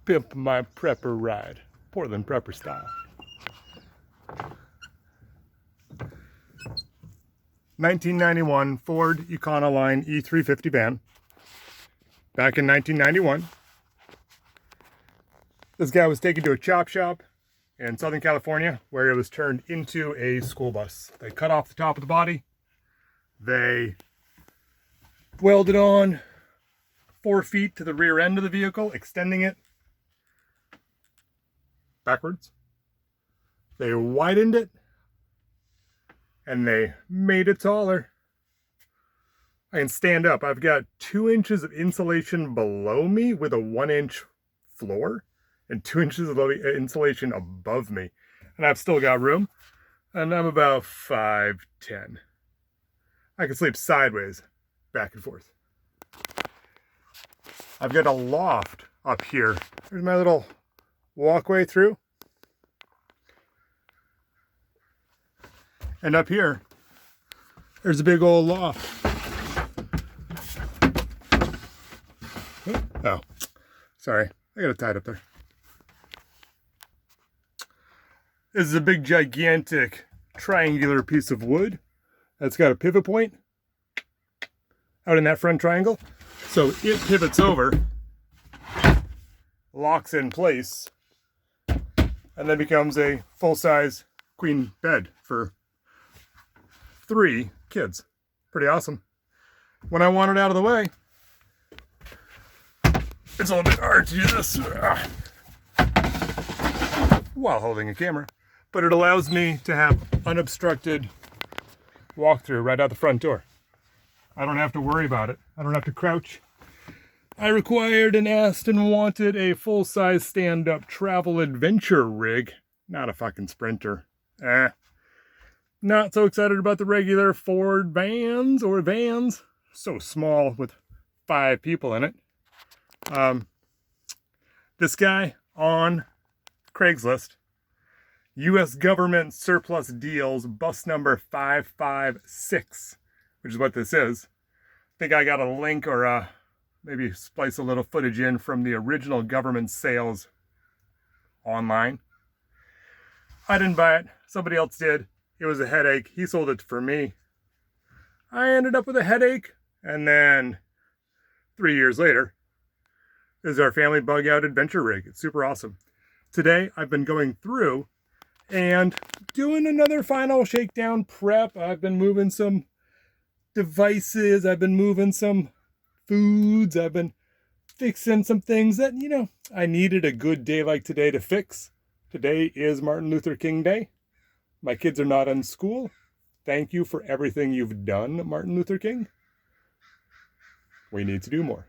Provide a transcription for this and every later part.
pimp my prepper ride, Portland prepper style. 1991 Ford Econoline E350 van. Back in 1991, this guy was taken to a chop shop in Southern California where it was turned into a school bus. They cut off the top of the body. They welded on 4 feet to the rear end of the vehicle, extending it backwards. They widened it and they made it taller. I can stand up. I've got 2 inches of insulation below me with a 1-inch floor and 2 inches of insulation above me. And I've still got room. And I'm about 5'10". I can sleep sideways, back and forth. I've got a loft up here. There's my little walkway through. And up here, there's a big old loft. Oh, sorry. I got it tied up there. This is a big, gigantic, triangular piece of wood that's got a pivot point out in that front triangle. So it pivots over, locks in place, and then becomes a full-size queen bed for 3 kids. Pretty awesome. When I want it out of the way, it's a little bit hard to do this while holding a camera, but it allows me to have unobstructed walkthrough right out the front door. I don't have to worry about it. I don't have to crouch. I required and asked and wanted a full-size stand-up travel adventure rig, not a fucking Sprinter. Not so excited about the regular Ford vans or vans. So small with 5 people in it. This guy on Craigslist, U.S. government surplus deals, bus number 556, which is what this is. I think I got a link or maybe splice a little footage in from the original government sales online. I didn't buy it. Somebody else did. It was a headache. He sold it for me. I ended up with a headache. And then 3 years later, this is our family bug out adventure rig. It's super awesome. Today, I've been going through and doing another final shakedown prep. I've been moving some devices. I've been moving some foods. I've been fixing some things that, I needed a good day like today to fix. Today is Martin Luther King Day. My kids are not in school. Thank you for everything you've done, Martin Luther King. We need to do more.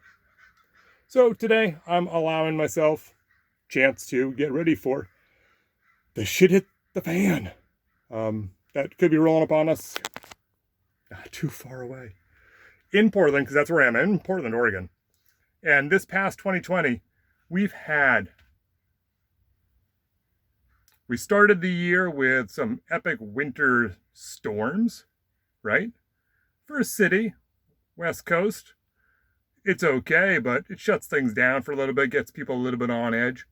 So today I'm allowing myself a chance to get ready for the shit hit the fan. That could be rolling upon us not too far away. In Portland, because that's where I am, in Portland, Oregon. And this past 2020, we started the year with some epic winter storms, right? For a city, West Coast, it's okay, but it shuts things down for a little bit, gets people a little bit on edge.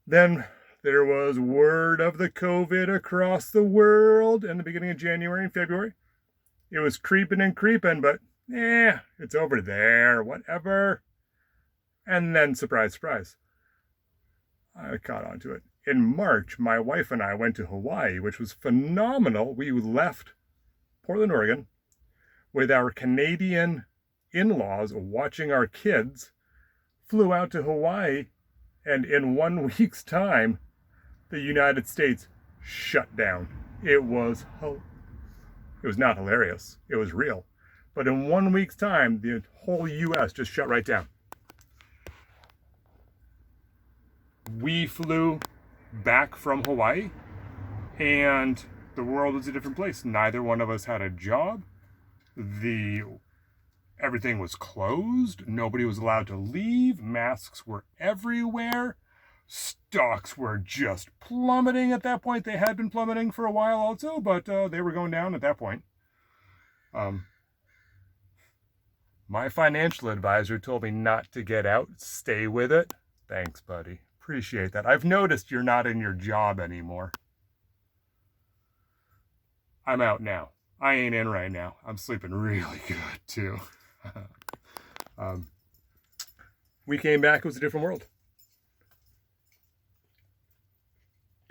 Then there was word of the COVID across the world in the beginning of January and February. It was creeping and creeping, but it's over there, whatever. And then, surprise, surprise, I caught on to it. In March, my wife and I went to Hawaii, which was phenomenal. We left Portland, Oregon, with our Canadian in-laws watching our kids, flew out to Hawaii, and in 1 week's time, the United States shut down. It was not hilarious. It was real. But in 1 week's time, the whole U.S. just shut right down. We flew back from Hawaii, and the world was a different place. Neither one of us had a job. Everything was closed. Nobody was allowed to leave. Masks were everywhere. Stocks were just plummeting at that point. They had been plummeting for a while also, but they were going down at that point. My financial advisor told me not to get out, stay with it. Thanks, buddy. Appreciate that. I've noticed you're not in your job anymore. I'm out now. I ain't in right now. I'm sleeping really good, too. We came back, it was a different world.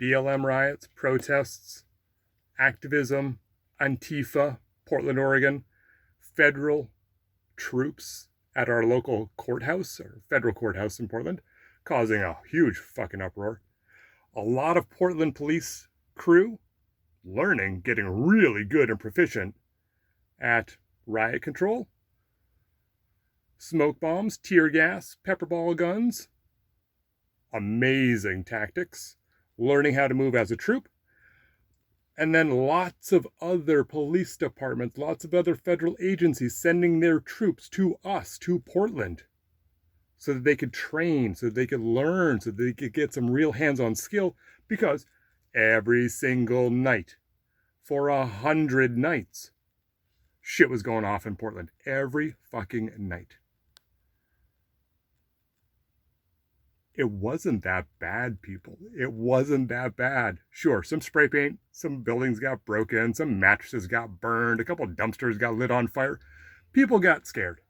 BLM riots, protests, activism, Antifa, Portland, Oregon, federal troops at our local courthouse, or federal courthouse in Portland, causing a huge fucking uproar. A lot of Portland police crew learning, getting really good and proficient at riot control, smoke bombs, tear gas, pepper ball guns, amazing tactics, learning how to move as a troop, and then lots of other police departments, lots of other federal agencies sending their troops to us, to Portland, so that they could train, so that they could learn, so that they could get some real hands-on skill, because every single night, for 100 nights, shit was going off in Portland. Every fucking night. It wasn't that bad, people. It wasn't that bad. Sure, some spray paint, some buildings got broken, some mattresses got burned, a couple of dumpsters got lit on fire. People got scared.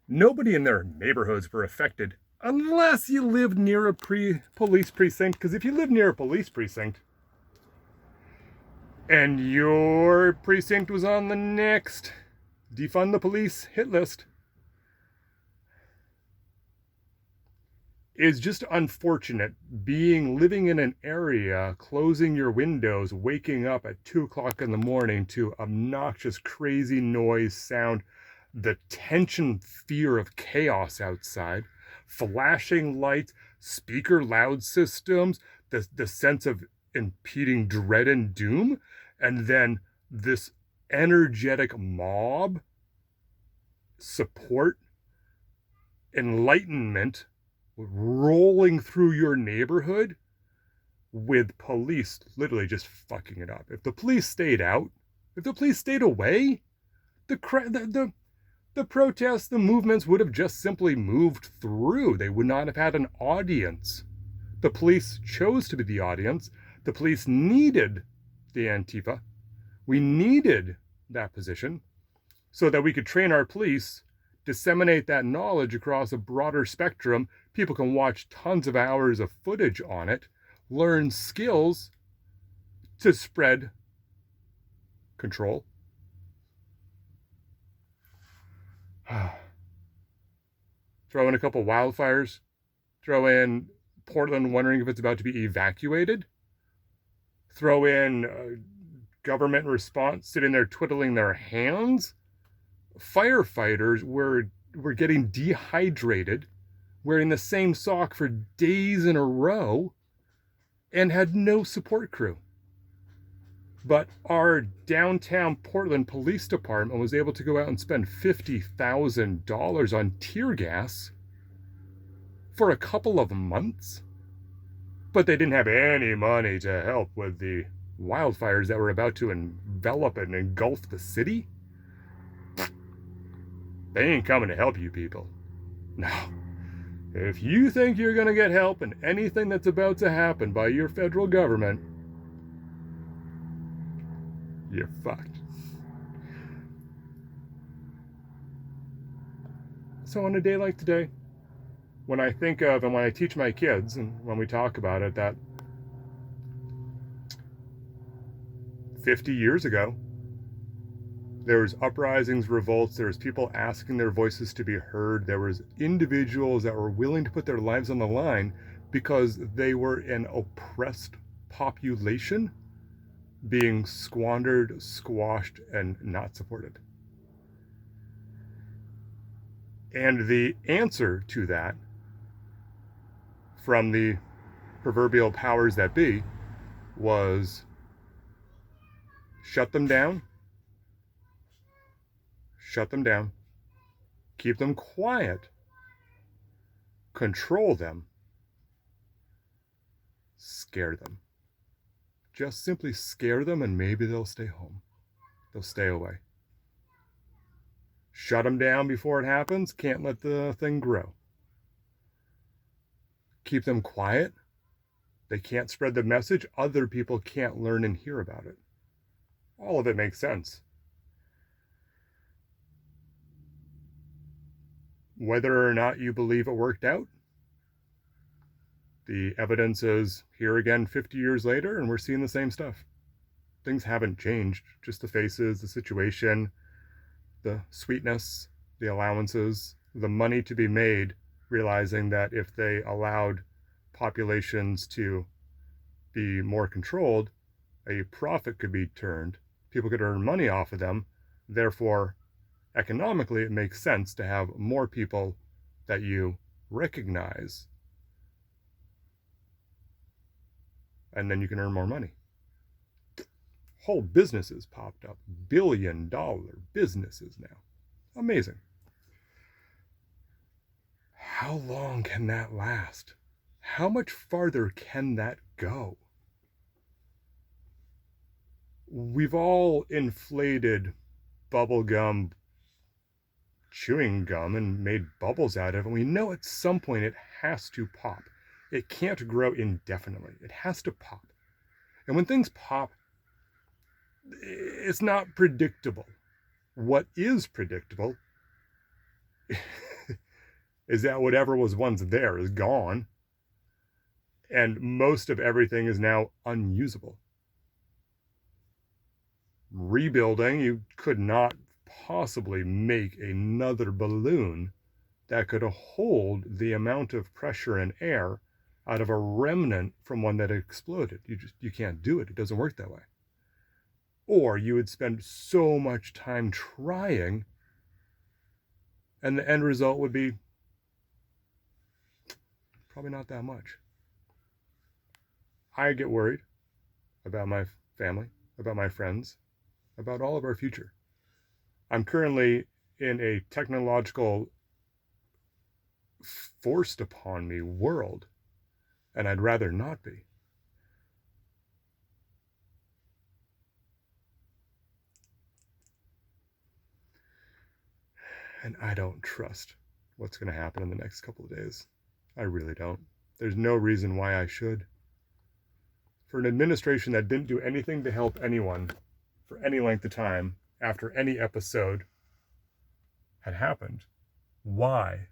Nobody in their neighborhoods were affected unless you lived near a police precinct, because if you live near a police precinct and your precinct was on the next defund the police hit list, it's just unfortunate living in an area, closing your windows, waking up at 2 o'clock in the morning to obnoxious, crazy noise, sound, the tension, fear of chaos outside, flashing lights, speaker loud systems, the sense of impeding dread and doom, and then this energetic mob support, enlightenment, rolling through your neighborhood with police literally just fucking it up. If the police stayed out, if the police stayed away, the protests, the movements would have just simply moved through. They would not have had an audience. The police chose to be the audience. The police needed the Antifa. We needed that position so that we could train our police, disseminate that knowledge across a broader spectrum. People can watch tons of hours of footage on it, learn skills to spread control. Throw in a couple wildfires, throw in Portland wondering if it's about to be evacuated, throw in government response sitting there twiddling their hands. Firefighters were getting dehydrated, wearing the same sock for days in a row, and had no support crew. But our downtown Portland Police Department was able to go out and spend $50,000 on tear gas for a couple of months. But they didn't have any money to help with the wildfires that were about to envelop and engulf the city. They ain't coming to help you people. No. If you think you're going to get help in anything that's about to happen by your federal government, you're fucked. So on a day like today, when I think of and when I teach my kids and when we talk about it, that 50 years ago, there was uprisings, revolts, there was people asking their voices to be heard, there was individuals that were willing to put their lives on the line because they were an oppressed population being squandered, squashed, and not supported. And the answer to that from the proverbial powers that be was shut them down, keep them quiet, control them, scare them. Just simply scare them and maybe they'll stay home. They'll stay away. Shut them down before it happens, can't let the thing grow. keep them quiet. They can't spread the message. Other people can't learn and hear about it. All of it makes sense. Whether or not you believe it worked out, the evidence is here again 50 years later, and we're seeing the same stuff. Things haven't changed, just the faces, the situation, the sweetness, the allowances, the money to be made, realizing that if they allowed populations to be more controlled, a profit could be turned, people could earn money off of them, therefore economically it makes sense to have more people that you recognize, and then you can earn more money. Whole businesses popped up, billion-dollar businesses now. Amazing. How long can that last? How much farther can that go? We've all inflated bubblegum, chewing gum, and made bubbles out of it. And we know at some point it has to pop. It can't grow indefinitely. It has to pop. And when things pop, it's not predictable. What is predictable is that whatever was once there is gone, and most of everything is now unusable. Rebuilding, you could not possibly make another balloon that could hold the amount of pressure and air out of a remnant from one that exploded. You can't do it. It doesn't work that way. Or you would spend so much time trying, and the end result would be probably not that much. I get worried about my family, about my friends, about all of our future. I'm currently in a technological forced upon me world, and I'd rather not be. And I don't trust what's going to happen in the next couple of days. I really don't. There's no reason why I should. For an administration that didn't do anything to help anyone for any length of time after any episode had happened, why?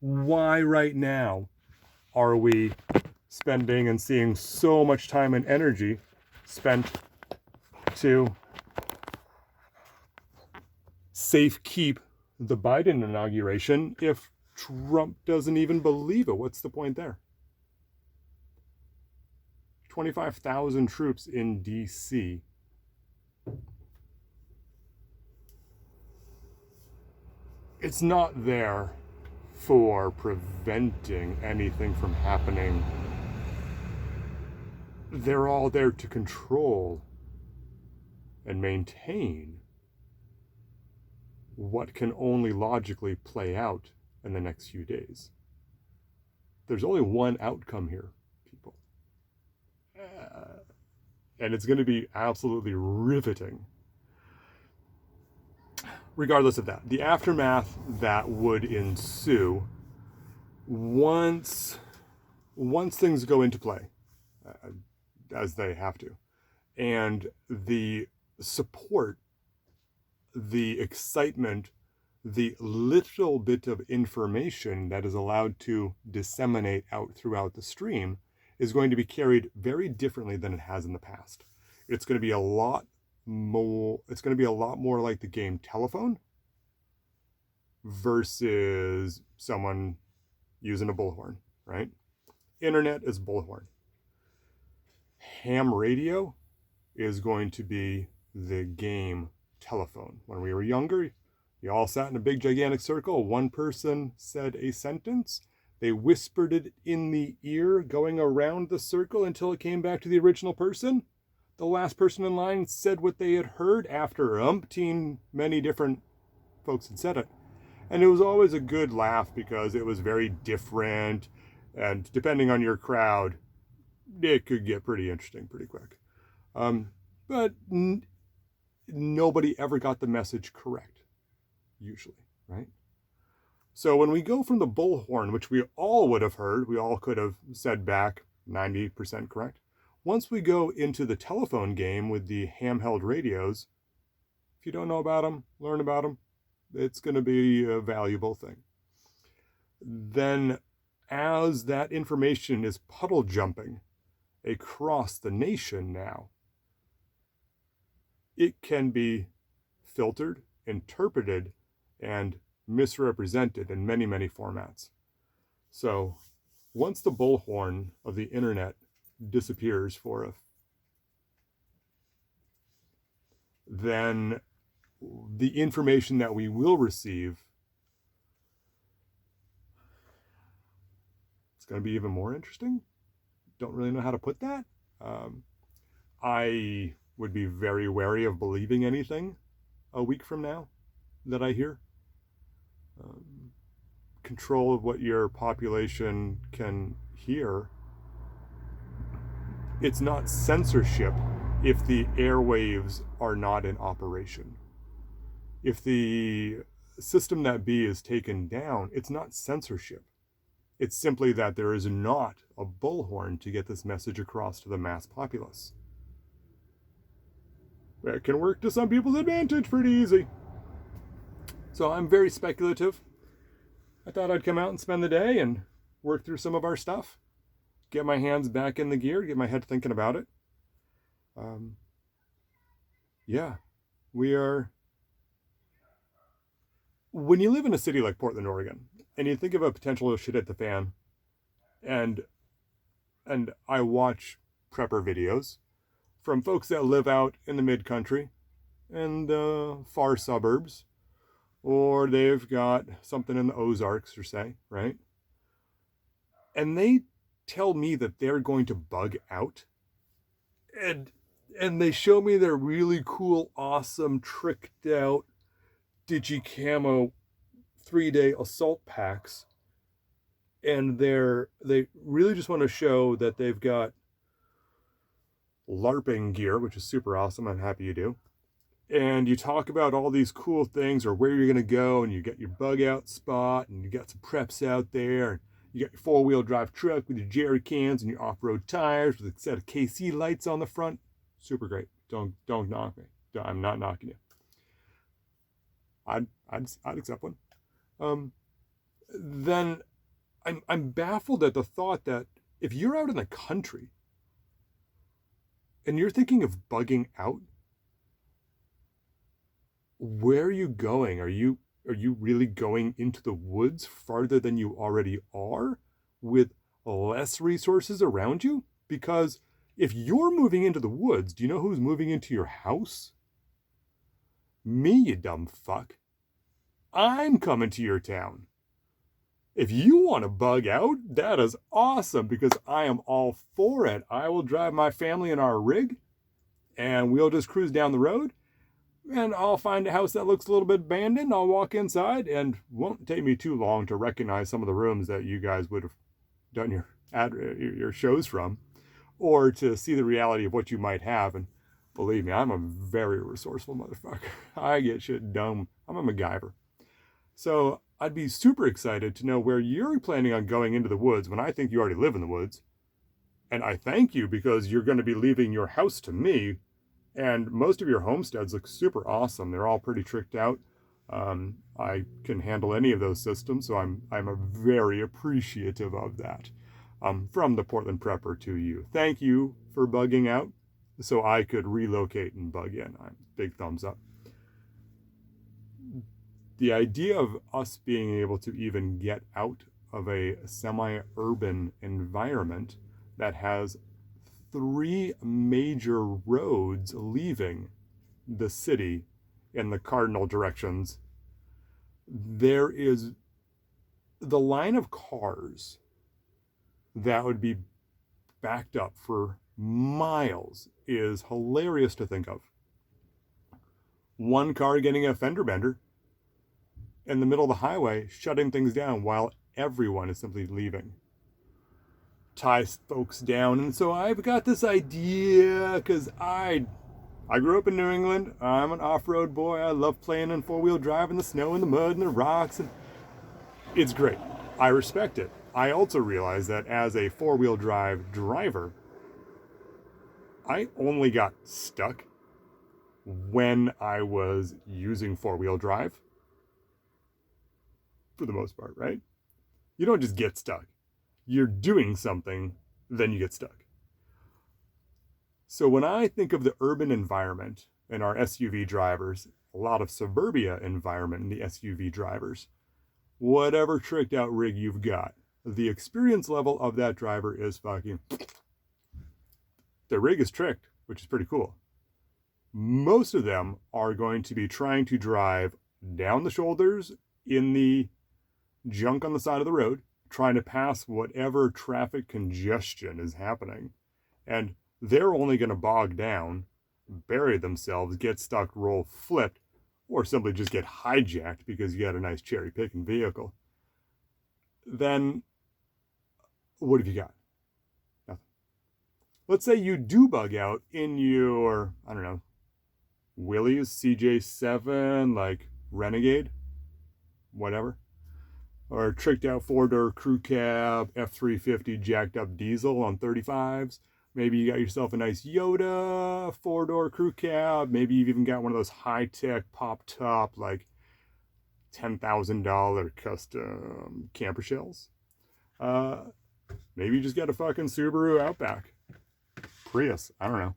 Why right now are we spending and seeing so much time and energy spent to safe keep the Biden inauguration if Trump doesn't even believe it? What's the point there? 25,000 troops in D.C. It's not there for preventing anything from happening. They're all there to control and maintain what can only logically play out in the next few days. There's only one outcome here, people. And it's going to be absolutely riveting. Regardless of that, the aftermath that would ensue once things go into play, as they have to, and the support, the excitement, the little bit of information that is allowed to disseminate out throughout the stream is going to be carried very differently than it has in the past. It's going to be a lot more like the game telephone versus someone using a bullhorn, right? Internet is bullhorn. Ham radio is going to be the game telephone. When we were younger, you all sat in a big gigantic circle. One person said a sentence. They whispered it in the ear, going around the circle until it came back to the original person. The last person in line said what they had heard after umpteen many different folks had said it. And it was always a good laugh because it was very different. And depending on your crowd, it could get pretty interesting pretty quick. But nobody ever got the message correct, usually, right? So when we go from the bullhorn, which we all would have heard, we all could have said back 90% correct. Once we go into the telephone game with the handheld radios, if you don't know about them, learn about them. It's going to be a valuable thing. Then as that information is puddle jumping across the nation now, it can be filtered, interpreted, and misrepresented in many, many formats. So once the bullhorn of the internet disappears then the information that we will receive is going to be even more interesting. Don't really know how to put that. I would be very wary of believing anything a week from now that I hear. Control of what your population can hear. It's not censorship if the airwaves are not in operation. If the system that be is taken down, it's not censorship. It's simply that there is not a bullhorn to get this message across to the mass populace. That can work to some people's advantage pretty easy. So I'm very speculative. I thought I'd come out and spend the day and work through some of our stuff, get my hands back in the gear, get my head thinking about it. We are... When you live in a city like Portland, Oregon, and you think of a potential shit at the fan, and I watch prepper videos from folks that live out in the mid-country and far suburbs, or they've got something in the Ozarks, or say, right? And they tell me that they're going to bug out, and they show me their really cool, awesome, tricked out digi-camo 3-day assault packs, and they really just want to show that they've got LARPing gear, which is super awesome. I'm happy you do. And you talk about all these cool things, or where you're going to go, and you get your bug out spot, and you got some preps out there, and you got your 4-wheel drive truck with your jerry cans and your off-road tires with a set of KC lights on the front. Super great. Don't knock me. I'm not knocking you. I'd accept one. Then I'm baffled at the thought that if you're out in the country and you're thinking of bugging out, where are you going? Are you really going into the woods farther than you already are with less resources around you? Because if you're moving into the woods, do you know who's moving into your house? Me, you dumb fuck. I'm coming to your town. If you want to bug out, that is awesome, because I am all for it. I will drive my family in our rig, and we'll just cruise down the road, and I'll find a house that looks a little bit abandoned. I'll walk inside, and won't take me too long to recognize some of the rooms that you guys would have done your shows from, or to see the reality of what you might have. And believe me, I'm a very resourceful motherfucker. I get shit done. I'm a MacGyver. So I'd be super excited to know where you're planning on going into the woods when I think you already live in the woods. And I thank you, because you're going to be leaving your house to me. And most of your homesteads look super awesome. They're all pretty tricked out. I can handle any of those systems, so I'm a very appreciative of that. From the Portland Prepper to you. Thank you for bugging out so I could relocate and bug in. Big thumbs up. The idea of us being able to even get out of a semi-urban environment that has 3 major roads leaving the city in the cardinal directions, there is the line of cars that would be backed up for miles is hilarious to think of. One car getting a fender bender in the middle of the highway, shutting things down while everyone is simply leaving. Ties folks down. And so I've got this idea, because I grew up in New England. I'm an off-road boy. I love playing in 4-wheel drive in the snow and the mud and the rocks. And It's great. I respect it. I also realize that as a four-wheel drive driver, I only got stuck when I was using four-wheel drive, for the most part, right? You don't just get stuck. You're doing something, then you get stuck. So when I think of the urban environment and our SUV drivers, a lot of suburbia environment in the SUV drivers, whatever tricked out rig you've got, the experience level of that driver is fucking... The rig is tricked, which is pretty cool. Most of them are going to be trying to drive down the shoulders in the junk on the side of the road, trying to pass whatever traffic congestion is happening. And they're only going to bog down, bury themselves, get stuck, roll, flipped, or simply just get hijacked because you got a nice cherry-picking vehicle. Then what have you got? Nothing. Let's say you do bug out in your, I don't know, Willys CJ7, like Renegade, whatever, or tricked out four-door crew cab, F350 jacked up diesel on 35s. Maybe you got yourself a nice Yoda four-door crew cab. Maybe you've even got one of those high-tech pop-top, like $10,000 custom camper shells. Maybe you just got a fucking Subaru Outback. Prius, I don't know.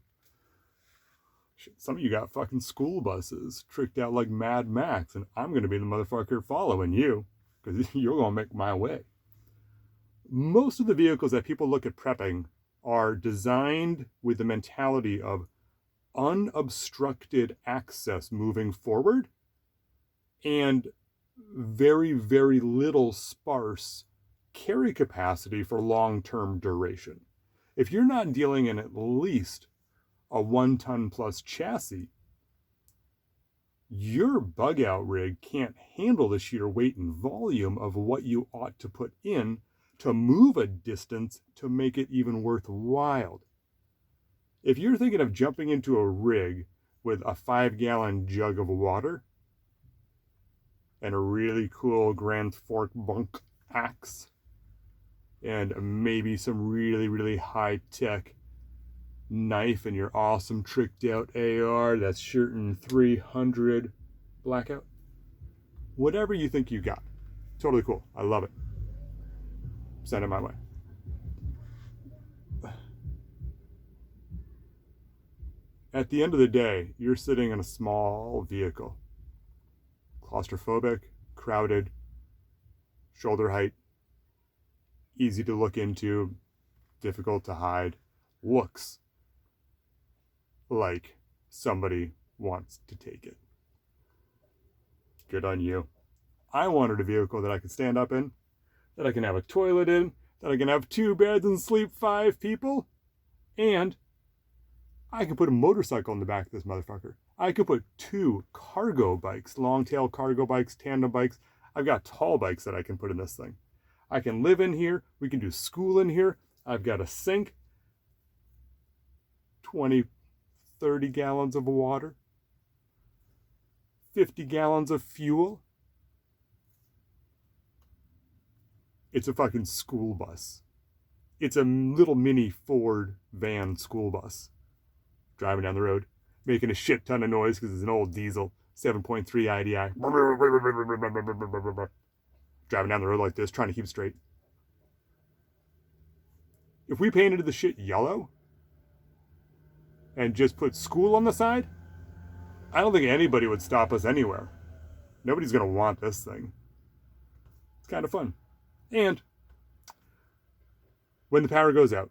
Some of you got fucking school buses tricked out like Mad Max, and I'm going to be the motherfucker following you because you're going to make my way. Most of the vehicles that people look at prepping are designed with the mentality of unobstructed access moving forward and very, very little sparse carry capacity for long-term duration. If you're not dealing in at least a 1-ton plus chassis, your bug out rig can't handle the sheer weight and volume of what you ought to put in to move a distance to make it even worthwhile. If you're thinking of jumping into a rig with a 5-gallon jug of water and a really cool Grand Fork bunk axe and maybe some really, really high-tech knife and your awesome tricked out AR that's shooting 300 blackout, whatever you think you got, totally cool. I love it. Send it my way. At the end of the day, you're sitting in a small vehicle, claustrophobic, crowded, shoulder height, easy to look into, difficult to hide, looks like somebody wants to take it. Good on you. I wanted a vehicle that I could stand up in, that I can have a toilet in, that I can have 2 beds and sleep 5 people, and I can put a motorcycle in the back of this motherfucker. I could put 2 cargo bikes, long-tail cargo bikes, tandem bikes. I've got tall bikes that I can put in this thing. I can live in here. We can do school in here. I've got a sink, 20, 30 gallons of water, 50 gallons of fuel. It's a fucking school bus. It's a little mini Ford van school bus. Driving down the road, making a shit ton of noise because it's an old diesel, 7.3 IDI. Driving down the road like this, trying to keep straight. If we painted the shit yellow and just put school on the side, I don't think anybody would stop us anywhere. Nobody's going to want this thing. It's kind of fun. And when the power goes out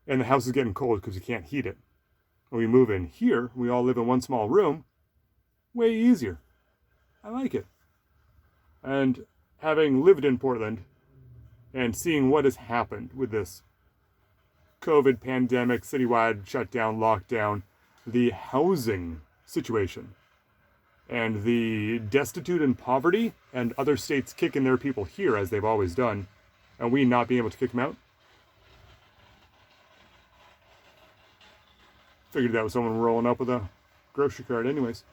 and the house is getting cold because you can't heat it, and we move in here, we all live in one small room, way easier. I like it. And having lived in Portland and seeing what has happened with this COVID pandemic, citywide shutdown, lockdown, the housing situation, and the destitute and poverty, and other states kicking their people here as they've always done, and we not being able to kick them out. Figured that was someone rolling up with a grocery cart anyways.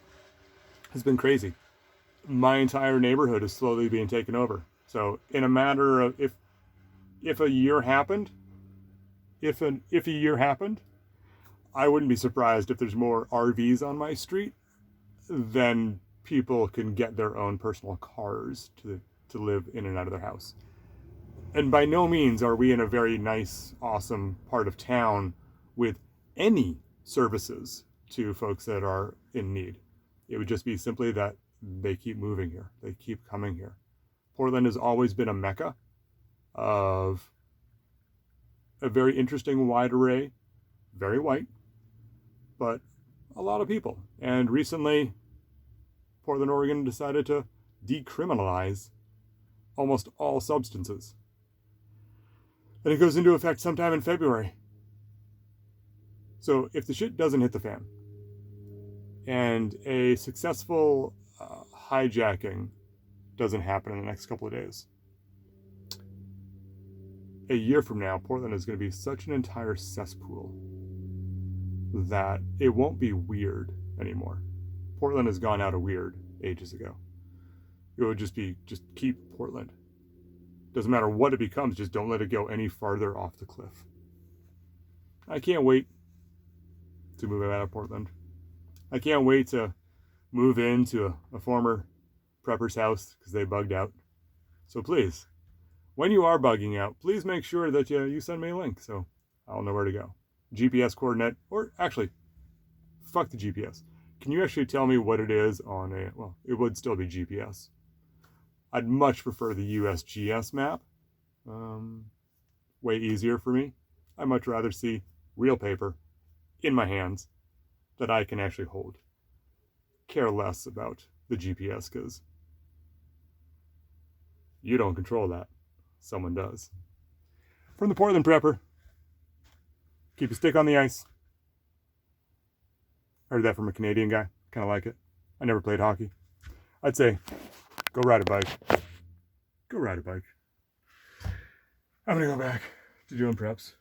It's been crazy. my entire neighborhood is slowly being taken over. So in a matter of if a year happened, if a year happened, I wouldn't be surprised if there's more RVs on my street than people can get their own personal cars to live in and out of their house. And by no means are we in a very nice, awesome part of town with any services to folks that are in need. It would just be simply that they keep moving here. They keep coming here. Portland has always been a mecca of a very interesting wide array, very white, but a lot of people. And recently, Portland, Oregon decided to decriminalize almost all substances. And it goes into effect sometime in February. So if the shit doesn't hit the fan and a successful hijacking doesn't happen in the next couple of days, a year from now, Portland is going to be such an entire cesspool that it won't be weird anymore. Portland has gone out of weird ages ago. It would just keep Portland. Doesn't matter what it becomes, just don't let it go any farther off the cliff. I can't wait to move out of Portland. I can't wait to move into a former prepper's house because they bugged out. So please, when you are bugging out, please make sure that you send me a link so I'll know where to go. GPS coordinate, or actually, fuck the GPS. Can you actually tell me what it is on well, it would still be GPS. I'd much prefer the USGS map. Way easier for me. I'd much rather see real paper in my hands that I can actually hold. Care less about the GPS because you don't control that. Someone does. From the Portland Prepper, keep a stick on the ice. Heard that from a Canadian guy. Kind of like it. I never played hockey. I'd say, go ride a bike. Go ride a bike. I'm going to go back to doing preps.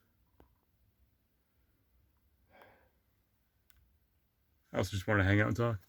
I also just want to hang out and talk.